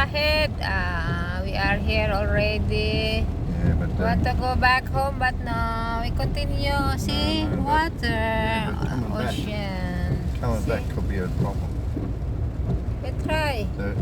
ahead. We are here already. Yeah, but We want to go back home, but no, we continue. See, no, but- water, yeah, but coming back. ocean. coming See? back could be a problem. We try. So